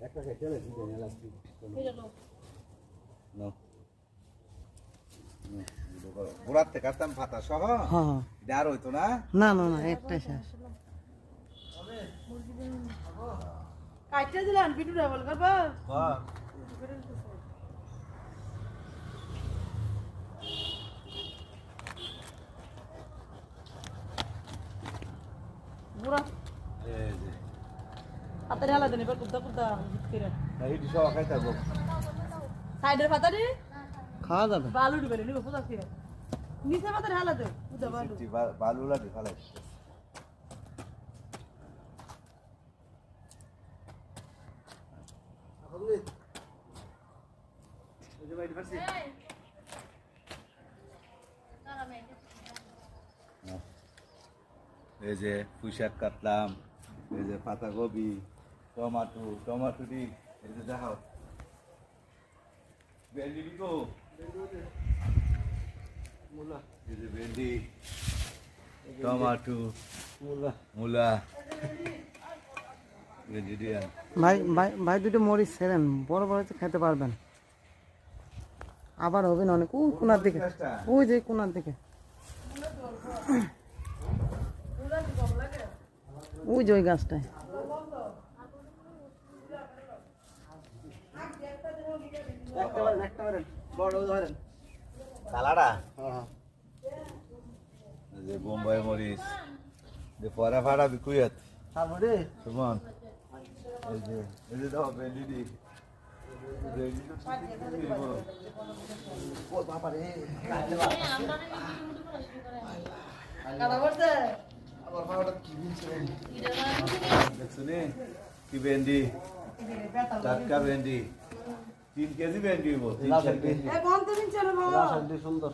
একটা খেতে লাগে দিনে লাগছে নো বুড়াতে কাটতাম পাতা সহ হ্যাঁ আর হইতো না না না না একটাই শেষ কাটতে দিলাম বিটু ডাবল করবা হ্যাঁ বুড়া এই যে হাতে ঢালা দেন এবার কুদা কুদা করে এই দিশা খাই থাকবো সাইডের পাতা রে খাওয়া যাবে বালু দিবেন নিব কুদা করে নিচে পাতা ঢালা দে কুদা বালু বালু লাগে ফেলাই এই যে পুঁইশাক কাটলাম এই যে পাতাকপি টমাটোটি এই যে দেখাও ভেন্ডি দিকো মূলা এই যে ভেন্ডি টমাটো মূলা ভেন্ডি দিয়ে ভাই ভাই ভাই দুটো মরিচ ছেড়েন বড় বড় হচ্ছে খেতে পারবেন আবার হবে না অনেক ওই কোনার দিকে ওই যে কোনার দিকে ওই যে ওই গাছটায় কালাডা যে বোম্বাই মরিচ যে পরা ফাড়া বিকুয়াত সুমন এই যে দাও ভেন্ডি দি দেখছনি কি ভেন্ডি টাটকা ভেন্ডি 3 কেজি ভেন্ডি হইব 3 কেজি এ কোন দিন চলো বাবা সুন্দর